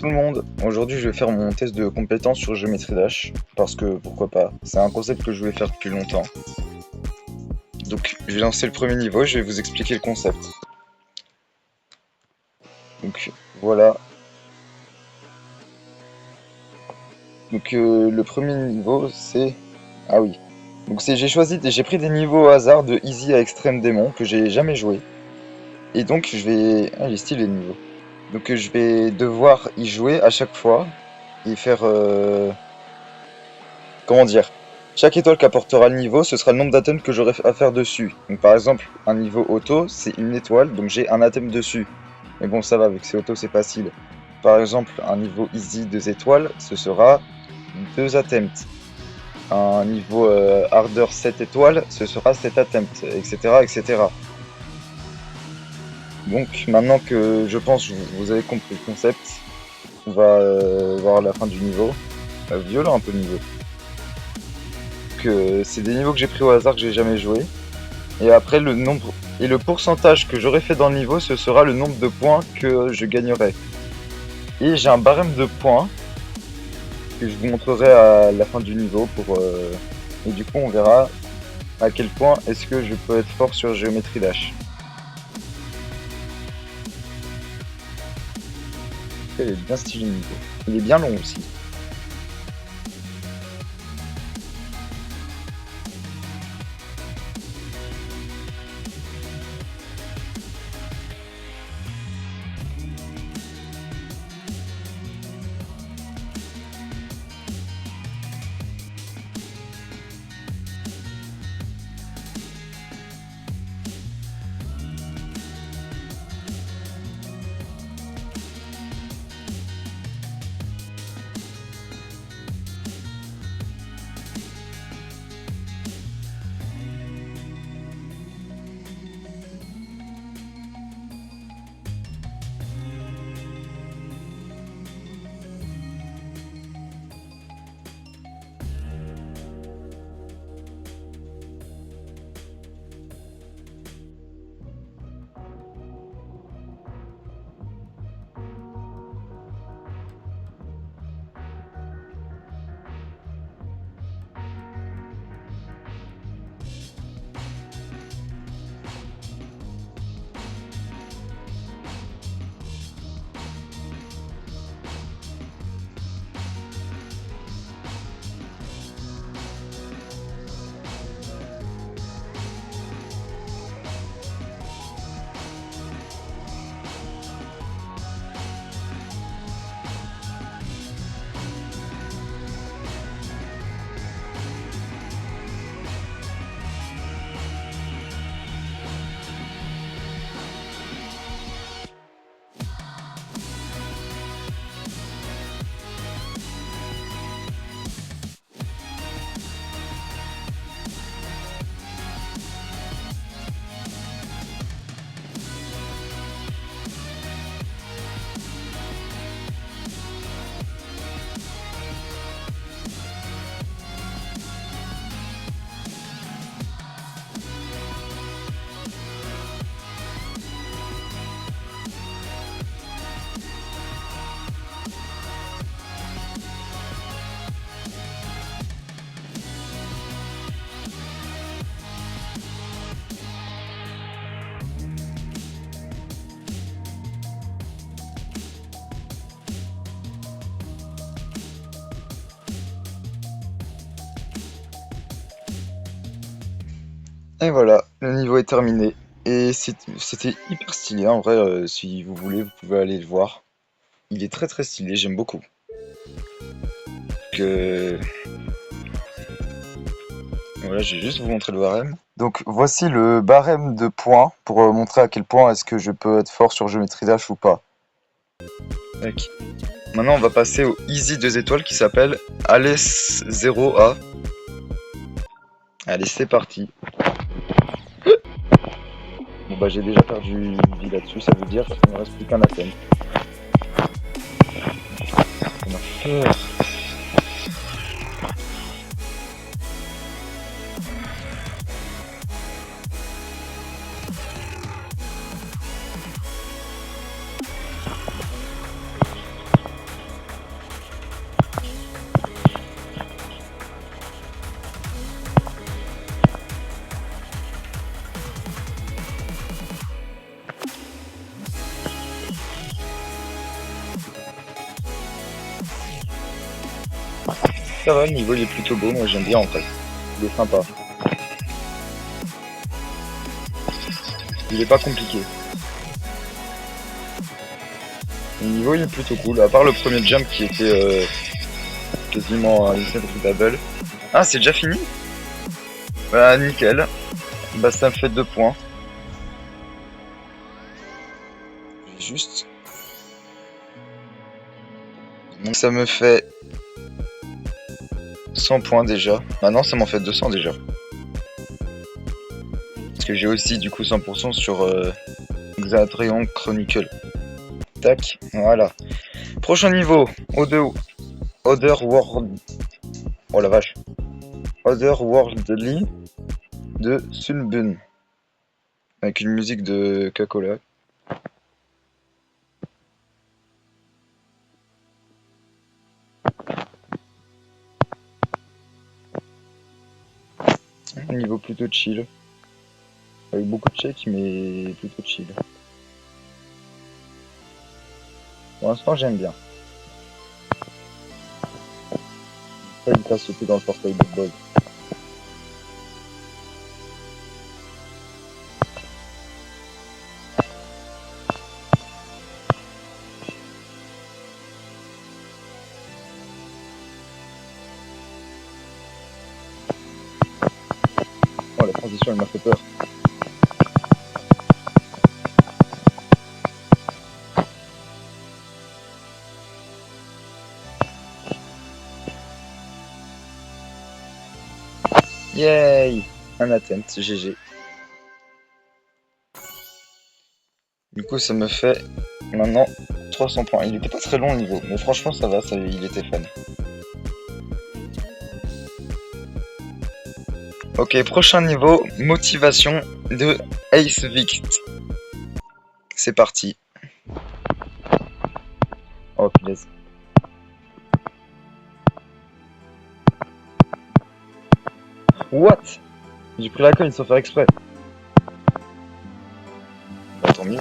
tout le monde, aujourd'hui je vais faire mon test de compétence sur Geometry Dash, parce que pourquoi pas, c'est un concept que je voulais faire depuis longtemps. Donc je vais lancer le premier niveau, je vais vous expliquer le concept. Donc voilà. Donc le premier niveau c'est... Ah oui. Donc j'ai pris des niveaux au hasard de Easy à Extrême Démon que j'ai jamais joué. Et donc je vais... Ah il est stylé le niveau. Donc je vais devoir y jouer à chaque fois et faire... Comment dire? Chaque étoile qu'apportera le niveau, ce sera le nombre d'atomes que j'aurai à faire dessus. Donc par exemple, un niveau auto, c'est une étoile, donc j'ai un atome dessus. Mais bon, ça va, vu que c'est auto, c'est facile. Par exemple, un niveau easy 2 étoiles, ce sera 2 attempts. Un niveau harder 7 étoiles, ce sera 7 attempts, etc., etc. Donc maintenant que je pense que vous avez compris le concept, on va voir la fin du niveau. Violent un peu le niveau. C'est des niveaux que j'ai pris au hasard que j'ai jamais joué. Et après le nombre et le pourcentage que j'aurai fait dans le niveau, ce sera le nombre de points que je gagnerai. Et j'ai un barème de points que je vous montrerai à la fin du niveau et du coup on verra à quel point est-ce que je peux être fort sur Geometry Dash. Il est bien stylé le niveau. Il est bien long aussi. Et voilà, le niveau est terminé. Et c'était hyper stylé, en vrai, si vous voulez, vous pouvez aller le voir. Il est très très stylé, j'aime beaucoup. Que Voilà, je vais juste vous montrer le barème. Donc voici le barème de points pour montrer à quel point est-ce que je peux être fort sur Geometry Dash ou pas. Ok. Maintenant on va passer au Easy 2 étoiles qui s'appelle Alice 0A. Allez, c'est parti. Bon bah j'ai déjà perdu une vie là-dessus, ça veut dire qu'il ne me reste plus qu'un atome. On a peur. Ça va, le niveau il est plutôt beau, moi j'aime bien en fait. Il est sympa. Il est pas compliqué. Le niveau il est plutôt cool, à part le premier jump qui était quasiment un double. Ah, c'est déjà fini? Bah nickel. Bah ça me fait 2 points. Juste. Donc ça me fait 100 points déjà. Maintenant ça m'en fait 200 déjà. Parce que j'ai aussi du coup 100% sur Xatrion Chronicle. Tac, voilà. Prochain niveau, Otherworld. Oh la vache. Otherworldly de Sunbun. Avec une musique de Coca-Cola. Un niveau plutôt chill. Avec beaucoup de checks, mais plutôt chill. Pour l'instant, j'aime bien. Ça, il passe sauter dans le portail de Bob. Oh, la transition, elle m'a fait peur. Yay! Un attempt, GG. Du coup, ça me fait maintenant 300 points. Il était pas très long le niveau, mais franchement, ça va, il était fun. Ok, prochain niveau, motivation de Ace Vict. C'est parti. Oh, punaise. What? J'ai pris la cogne sans faire exprès. Bah, tant mieux.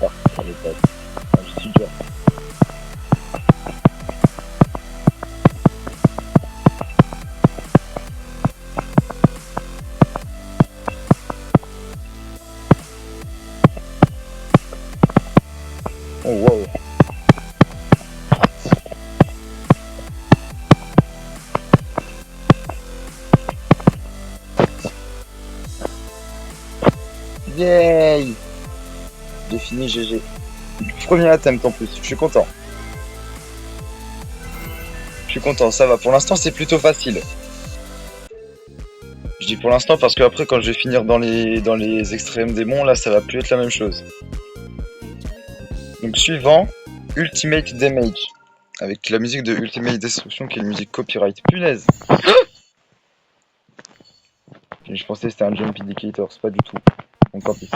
Ah, allez, tac. Ah, je suis dur. Oh wow. Yay! J'ai fini GG. Premier attempt en plus, je suis content. Je suis content, ça va. Pour l'instant, c'est plutôt facile. Je dis pour l'instant parce que après, quand je vais finir dans les extrêmes démons, là, ça va plus être la même chose. Donc suivant, Ultimate Damage. Avec la musique de Ultimate Destruction qui est une musique copyright. Punaise! Je pensais que c'était un Jump Indicator, c'est pas du tout. Donc tant pis.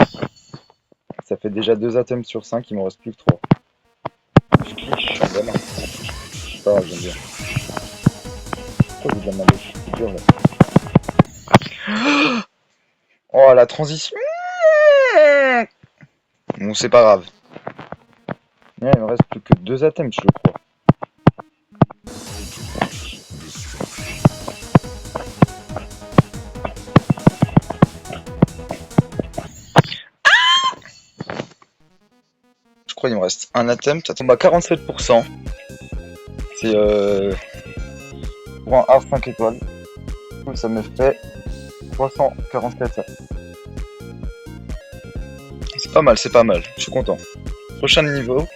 Ça fait déjà 2 attempts sur 5, il m'en reste plus que 3. Je clique, je suis un gamin. C'est pas grave, j'aime bien. Pourquoi j'ai de la maloche? C'est dur là. Oh la transition! Bon, c'est pas grave. Ouais, il me reste plus que 2 attempts, je crois. Je crois qu'il me reste un attempt. Ça tombe à 47%. C'est pour un hard 5 étoiles. Du coup, ça me fait 344. C'est pas mal, c'est pas mal. Je suis content. Prochain niveau.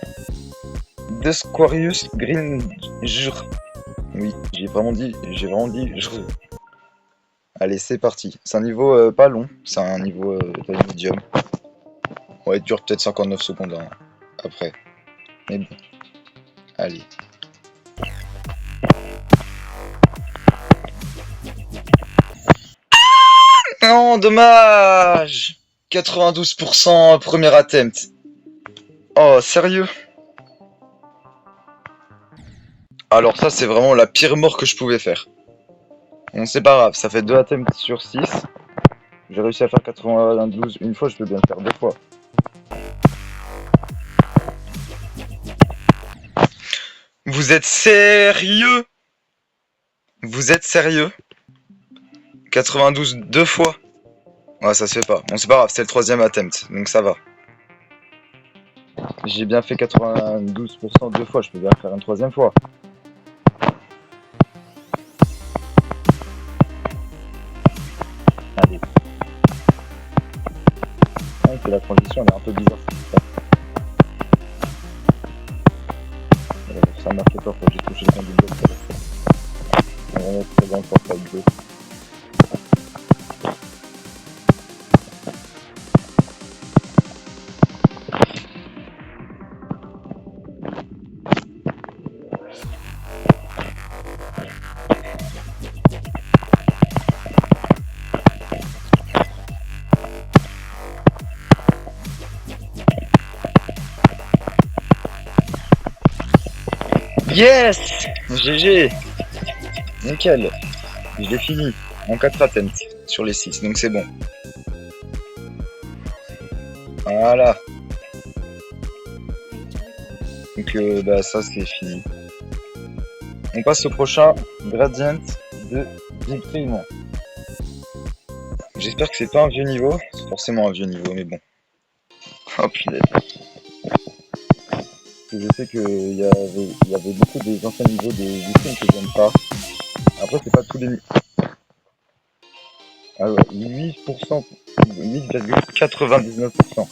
Desquarius Gringer. Oui, j'ai vraiment dit Allez, c'est parti. C'est un niveau pas long, c'est un niveau taille medium. Ouais, il dure peut-être 59 secondes hein, après. Mais bon, allez. Non, dommage! 92% premier attempt. Oh, sérieux? Alors ça, c'est vraiment la pire mort que je pouvais faire. Bon, c'est pas grave, ça fait 2 attempts sur 6. J'ai réussi à faire 92 une fois, je peux bien le faire 2 fois. Vous êtes sérieux? Vous êtes sérieux? 92 2 fois? Ouais, ça se fait pas. Bon, c'est pas grave, c'est le 3e attempt, donc ça va. J'ai bien fait 92% 2 fois, je peux bien le faire une 3e fois. Allez. Ouais, c'est la transition, elle est un peu bizarre. Ça m'a fait peur quand j'ai touché le fond du bloc. On va mettre très bien le portail bleu. Yes! GG! Nickel! Je l'ai fini en 4 attempts sur les 6, donc c'est bon. Voilà. Donc bah ça c'est fini. On passe au prochain gradient de Victorino. J'espère que c'est pas un vieux niveau. C'est forcément un vieux niveau, mais bon. Oh punaise. Je sais qu'il y avait beaucoup des anciens niveaux des films que j'aime pas. Après c'est pas tous les niveaux. Ah ouais, 8%, 8,99%.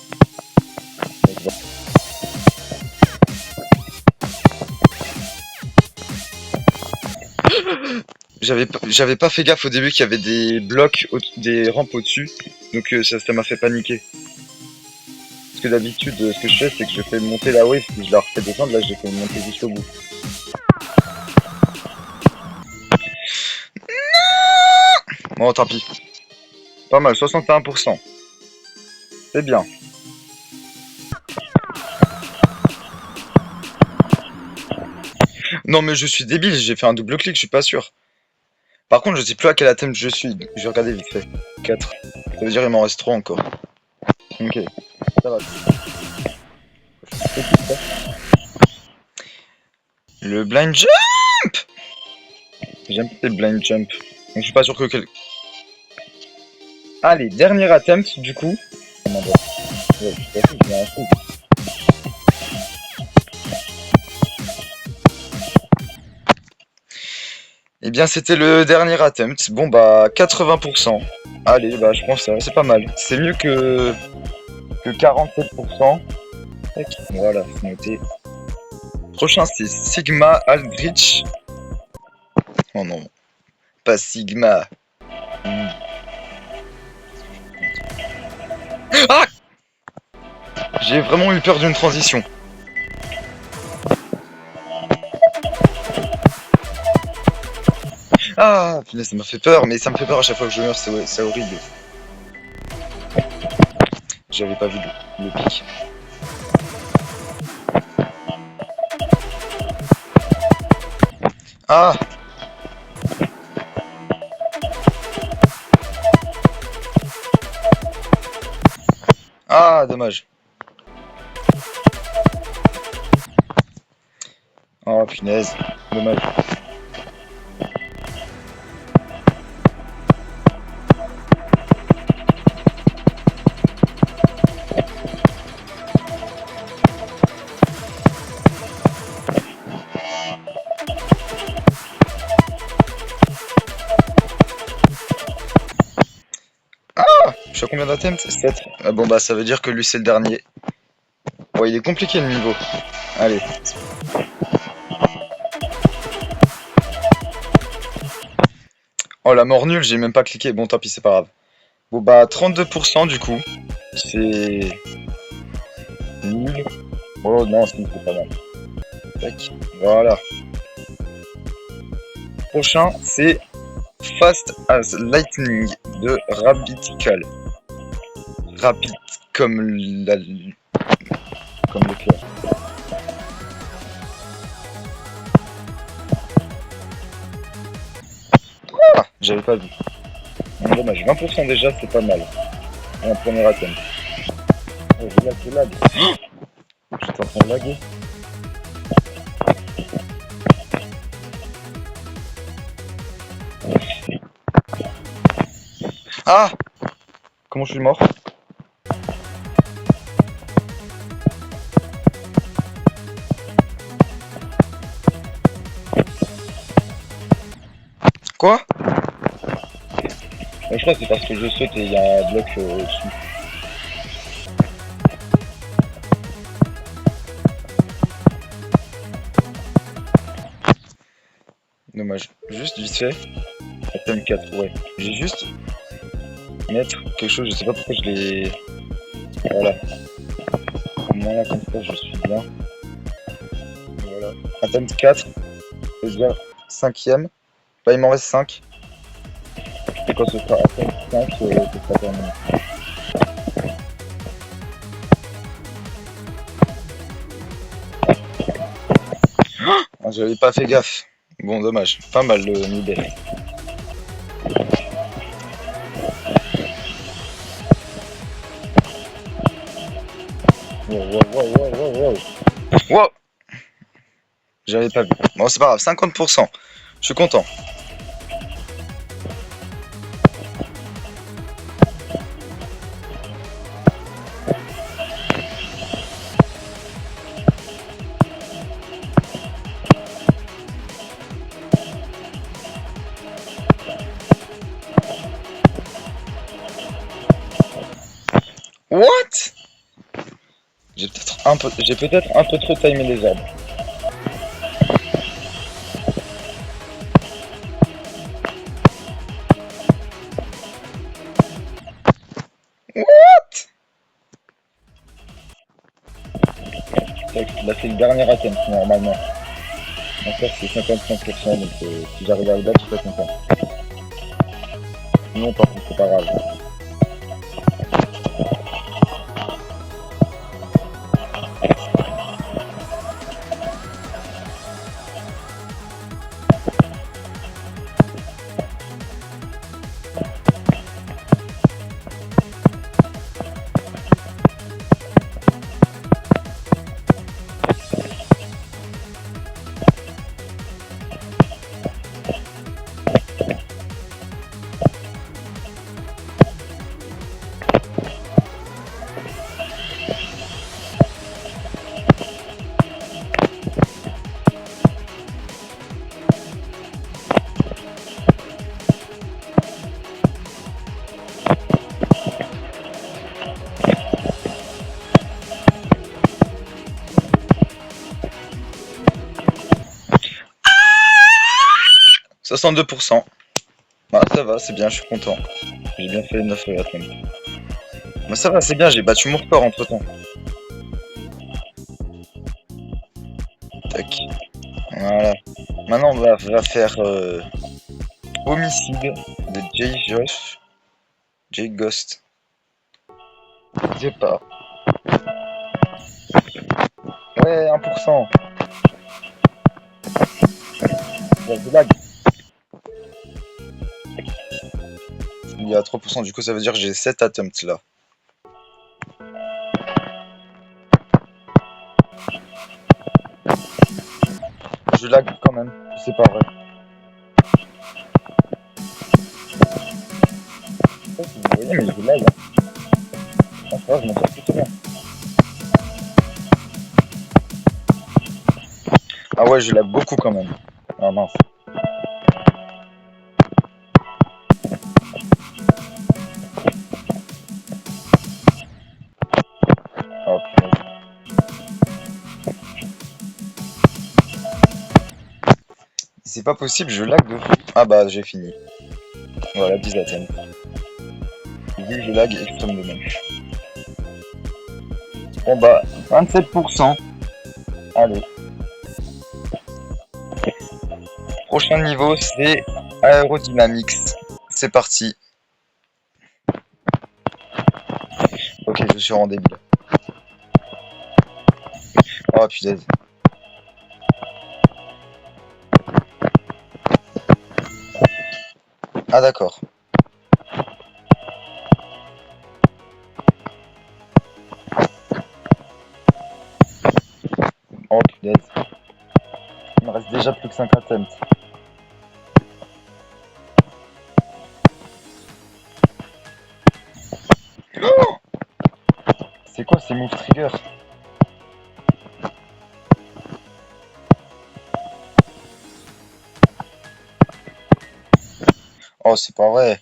J'avais pas fait gaffe au début qu'il y avait des blocs, des rampes au-dessus, donc ça m'a fait paniquer. Parce que d'habitude, ce que je fais, c'est que je fais monter la wave, puis je la refais descendre, là j'ai fait monter jusqu'au bout. Bon, tant pis. Pas mal, 61%. C'est bien. Non mais je suis débile, j'ai fait un double clic, je suis pas sûr. Par contre, je sais plus à quel attempt je suis, je vais regarder vite fait. 4. Ça veut dire il m'en reste 3 encore. Ok, ça va. Le blind jump! J'aime pas les blind jump. Donc je suis pas sûr que Allez, dernier attempt du coup. Ouais, eh bien, c'était le dernier attempt. Bon, bah, 80%. Allez, bah, je pense que c'est pas mal. C'est mieux que 47%. Voilà, c'est noté. Prochain, c'est Sigma Aldrich. Oh non, pas Sigma. Ah! J'ai vraiment eu peur d'une transition. Ah, punaise, ça m'a fait peur, mais ça me fait peur à chaque fois que je meurs, c'est horrible. J'avais pas vu le pic. Ah! Ah, dommage. Oh, punaise, dommage. Je suis à combien d'attempts? 7. Ah bon bah ça veut dire que lui c'est le dernier. Bon il est compliqué le niveau. Allez. Oh la mort nulle, j'ai même pas cliqué. Bon tant pis c'est pas grave. Bon bah 32% du coup. C'est nul. Oh non c'est pas mal. Tac. Voilà. Prochain c'est Fast as Lightning de Rabbitical. Rapide comme comme le cœur. J'avais pas vu. Bon, dommage, 20% déjà, c'est pas mal. Un premier attempt. Oh, je lag. J'étais en train de laguer. Ah! Comment je suis mort? Quoi? Je crois que c'est parce que je saute et il y a un bloc au-dessus. Dommage. Juste vite fait. Atom 4, ouais. J'ai juste mettre quelque chose, je sais pas pourquoi je l'ai. Voilà. Moi là comme ça je suis bien. Voilà. Atom 4, c'est déjà 5ème. Bah il m'en reste 5. Et quand ce sera Atom 5, ce sera terminé. Ah, j'avais pas fait gaffe. Bon dommage. Pas mal le Nibel. Wow. Wow. J'avais pas vu. Bon c'est pas grave, 50%. Je suis content. What? J'ai peut-être un peu trop timé les arbres. What? Là c'est le dernier attempt normalement. Donc ça c'est 55%, donc si j'arrive à le battre, je suis pas content. Non par contre c'est pas grave. « 62%. Bah ça va, c'est bien, je suis content. J'ai bien fait 9 attempts. Mais ça va, c'est bien, j'ai battu mon record entre temps. Tac. Voilà. Maintenant on va faire Homicide de Jay Ghost. Départ. Ouais, 1%. Ouais, je lag. Il y a 3%, du coup ça veut dire que j'ai 7 attempts là. Je lag quand même, c'est pas vrai. Je sais pas si vous voyez, mais je lag. Hein. Je m'en sors plutôt bien. Ah ouais, je lag beaucoup quand même. Ah mince. Oh punaise. C'est pas possible, je lag de fou. Ah bah j'ai fini. Voilà, 10 attempts. Vu que je lag extrême de même. Bon bah, 27%. Allez. Prochain niveau, c'est Aerodynamics. C'est parti. Ok, je suis rendu débile. Oh punaise. Ah d'accord. Oh punaise. Il me reste déjà plus que 5 attempts. Oh, c'est quoi ces move triggers? Oh c'est pas vrai.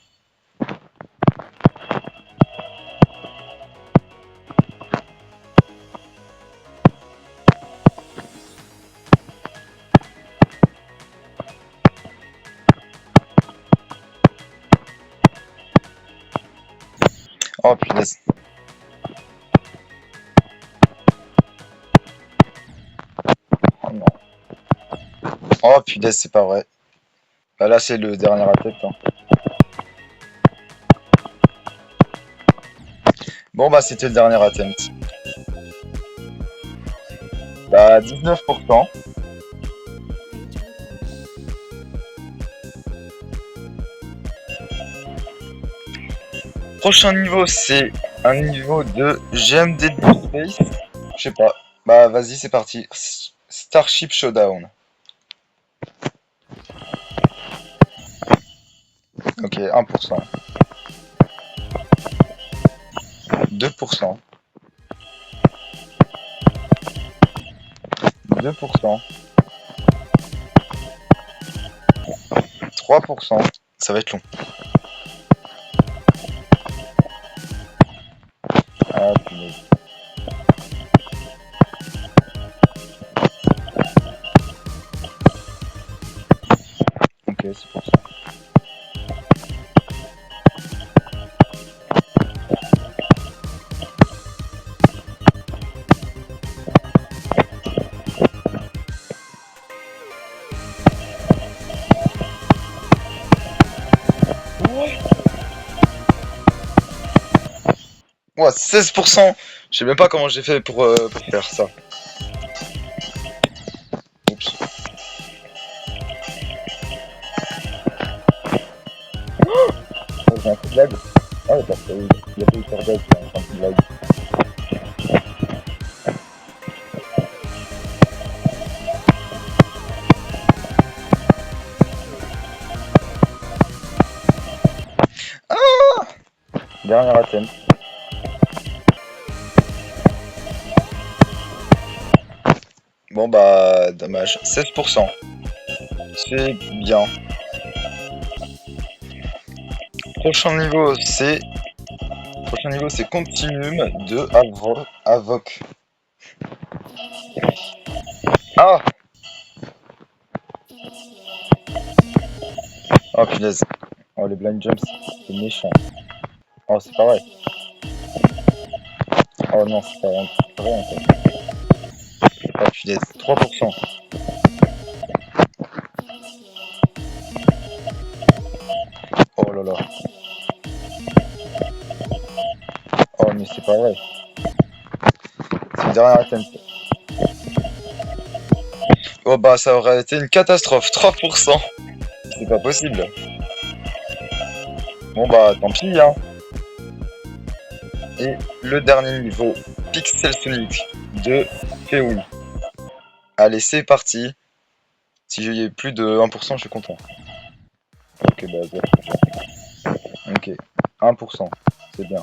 Oh punaise. Oh non. Oh punaise, c'est pas vrai. Bah là c'est le dernier attempt. Hein. Bon bah c'était le dernier attempt. Bah 19%. Prochain niveau c'est un niveau de GMD Deep Space. Je sais pas. Bah vas-y c'est parti. Starship Showdown. Ok, 1%. 2%. 2%. 3%. Ça va être long. Ah punaise. Ok, c'est pour ça. Ouais, 16%. Je sais même pas comment j'ai fait pour faire ça. Oups. Oh, j'ai un coup de lag. Ah ouais, parce qu'il y a pas eu de bug, j'ai un coup de lag. Ah, dernier attempt. Bon bah dommage. 16%. C'est bien. Prochain niveau c'est. Prochain niveau c'est Continuum de Avoc. Ah. Oh punaise. Oh les blind jumps, c'est méchant. Oh c'est pas vrai. Oh non, c'est pas vrai, en fait. Oh punaise, 3%. Oh là là. Oh mais c'est pas vrai. C'est le dernier attempt. Oh bah ça aurait été une catastrophe, 3%. C'est pas possible. Bon bah tant pis hein. Et le dernier niveau, Pixel Sonic de Féoui. Allez c'est parti. Si j'ai plus de 1%, je suis content. Ok bah zéro. Ok, 1%, c'est bien.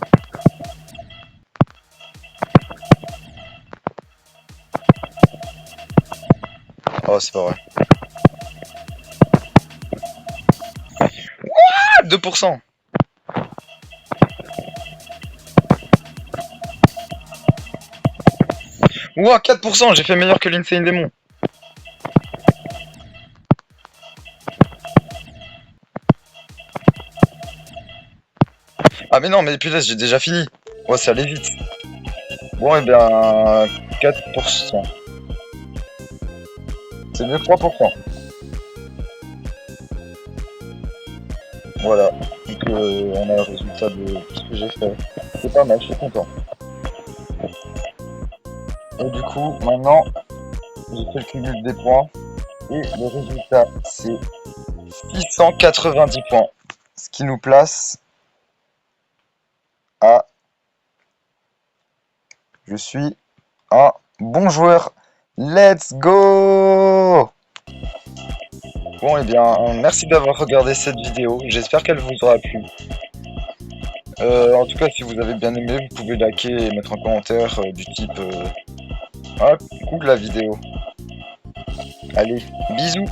Oh c'est pas vrai. Ah 2%. Ouah 4%, j'ai fait meilleur que l'Insane Demon. Ah mais non mais putain j'ai déjà fini. Ouais ça allait vite. Bon et bien 4%. C'est mieux que 3%. Voilà. Donc on a le résultat de ce que j'ai fait. C'est pas mal, je suis content. Et du coup maintenant j'ai fait le cumul des points. Et le résultat c'est 690 points. ce qui nous place à je suis un bon joueur. Let's go! Bon, et bien, merci d'avoir regardé cette vidéo. J'espère qu'elle vous aura plu. En tout cas, si vous avez bien aimé, vous pouvez liker et mettre un commentaire du type ah, cool la vidéo. Allez, bisous!